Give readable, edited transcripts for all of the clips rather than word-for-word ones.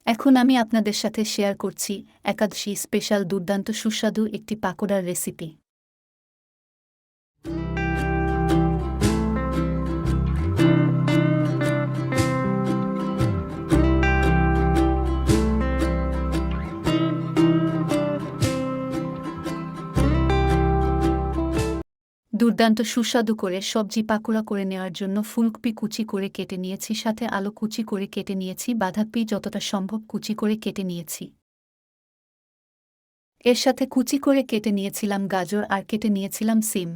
এখন আমি আপনাদের সাথে শেয়ার করছি একাদশী স্পেশাল দুর্দান্ত সুস্বাদু একটি পাকোড়ার রেসিপি। দুর্দান্ত সুস্বাদু করে সবজি পাকোড়া করে নেওয়ার জন্য ফুলকপি কুচি করে কেটে নিয়েছি, সাথে আলু কুচি করে কেটে নিয়েছি, বাঁধাকপি যতটা সম্ভব কুচি করে কেটে নিয়েছি। এর সাথে কুচি করে কেটে নিয়েছিলাম গাজর আর কেটে নিয়েছিলাম সিম।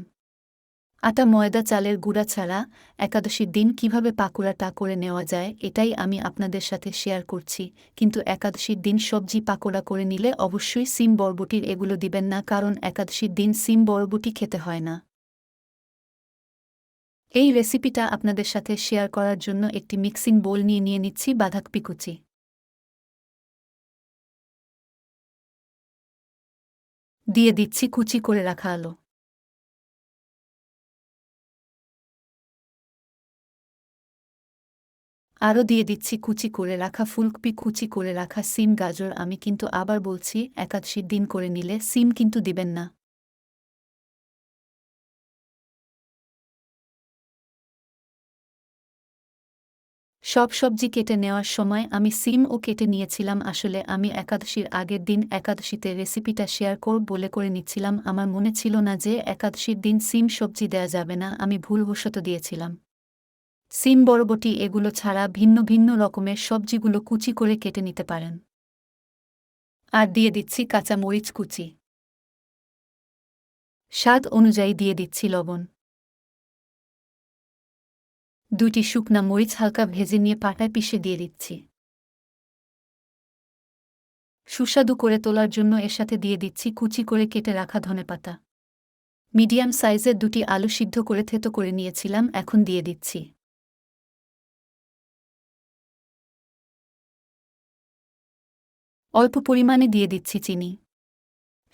আটা ময়দা চালের গুঁড়া ছাড়া একাদশীর দিন কিভাবে পাকোড়াটা করে নেওয়া যায় এটাই আমি আপনাদের সাথে শেয়ার করছি। কিন্তু একাদশীর দিন সবজি পাকোড়া করে নিলে অবশ্যই সিম বরবটির এগুলো দিবেন না, কারণ একাদশীর দিন সিম বরবটি খেতে হয় না। এই রেসিপিটা আপনাদের সাথে শেয়ার করার জন্য একটি মিক্সিং বোল নিয়ে নিচ্ছি বাঁধাকপি কুচি। দিয়ে দিচ্ছি কুচি করে রাখা আলু। আরও দিয়ে দিচ্ছি কুচি করে রাখা ফুলকপি, কুচি করে রাখা সিম, গাজর। আমি কিন্তু আবার বলছি, একাদশীর দিন করে নিলে সিম কিন্তু দিবেন না। সব সবজি কেটে নেওয়ার সময় আমি সিমও কেটে নিয়েছিলাম। আসলে আমি একাদশীর আগের দিন একাদশীতে রেসিপিটা শেয়ার করব বলে করে নিচ্ছিলাম। আমার মনে ছিল না যে একাদশীর দিন সিম সবজি দেয়া যাবে না, আমি ভুলবশত দিয়েছিলাম। সিম বরবটি এগুলো ছাড়া ভিন্ন ভিন্ন রকমের সবজিগুলো কুচি করে কেটে নিতে পারেন। আর দিয়ে দিচ্ছি কাঁচা মরিচ কুচি। স্বাদ অনুযায়ী দিয়ে দিচ্ছি লবণ। ২টি শুকনা মরিচ হালকা ভেজে নিয়ে পাটায় পিষে দিয়ে দিচ্ছি। সুস্বাদু করে তোলার জন্য এর সাথে দিয়ে দিচ্ছি কুচি করে কেটে রাখা ধনেপাতা। মিডিয়াম সাইজের ২টি আলু সিদ্ধ করে থেতো করে নিয়েছিলাম, এখন দিয়ে দিচ্ছি। অল্প পরিমাণে দিয়ে দিচ্ছি চিনি।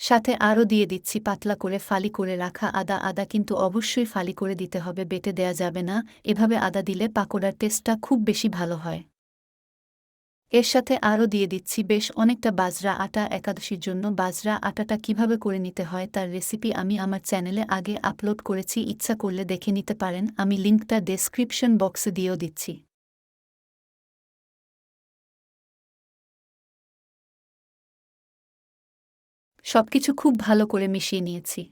সাথে আরও দিয়ে দিচ্ছি পাতলা করে ফালি করে রাখা আদা। আদা কিন্তু অবশ্যই ফালি করে দিতে হবে, বেটে দেয়া যাবে না। এভাবে আদা দিলে পাকোড়ার টেস্টটা খুব বেশি ভালো হয়। এর সাথে আরও দিয়ে দিচ্ছি বেশ অনেকটা বাজরা আটা। একাদশীর জন্য বাজরা আটাটা কিভাবে করে নিতে হয় তার রেসিপি আমি আমার চ্যানেলে আগে আপলোড করেছি, ইচ্ছা করলে দেখে নিতে পারেন। আমি লিঙ্কটা ডেসক্রিপশন বক্সে দিয়েও দিচ্ছি। সবকিছু খুব ভালো করে মিশিয়ে নিয়েছি।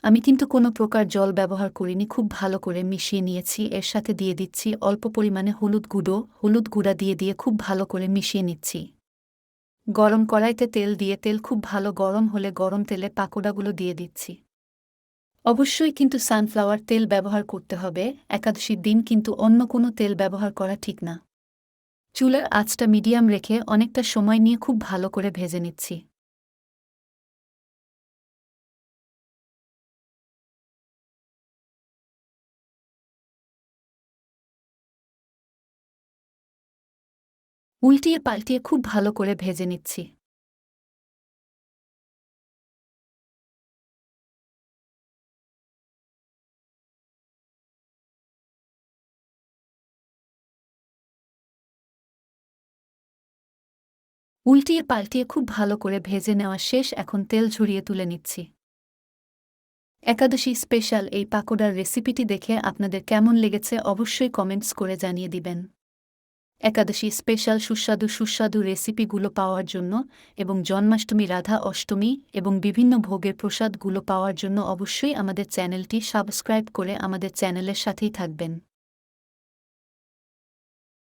আমি কিন্তু কোনো প্রকার জল ব্যবহার করিনি, খুব ভালো করে মিশিয়ে নিয়েছি। এর সাথে দিয়ে দিচ্ছি অল্প পরিমাণে হলুদ গুঁড়া দিয়ে খুব ভালো করে মিশিয়ে নিচ্ছি। গরম কড়াইতে তেল দিয়ে তেল খুব ভালো গরম হলে গরম তেলে পাকোড়াগুলো দিয়ে দিচ্ছি। অবশ্যই কিন্তু সানফ্লাওয়ার তেল ব্যবহার করতে হবে। একাদশীর দিন কিন্তু অন্য কোনো তেল ব্যবহার করা ঠিক না। চুলার আঁচটা মিডিয়াম রেখে অনেকটা সময় নিয়ে খুব ভালো করে ভেজে নিচ্ছি। উল্টিয়ে পাল্টিয়ে খুব ভালো করে ভেজে নিচ্ছি। উল্টিয়ে পাল্টিয়ে খুব ভালো করে ভেজে নেওয়া শেষ, এখন তেল ঝরিয়ে তুলে নিচ্ছি। একাদশী স্পেশাল এই পাকোড়ার রেসিপিটি দেখে আপনাদের কেমন লেগেছে অবশ্যই কমেন্টস করে জানিয়ে দিবেন। একাদশী স্পেশাল সুস্বাদু সুস্বাদু রেসিপিগুলো পাওয়ার জন্য এবং জন্মাষ্টমী, রাধা অষ্টমী এবং বিভিন্ন ভোগের প্রসাদগুলো পাওয়ার জন্য অবশ্যই আমাদের চ্যানেলটি সাবস্ক্রাইব করে আমাদের চ্যানেলের সাথেই থাকবেন।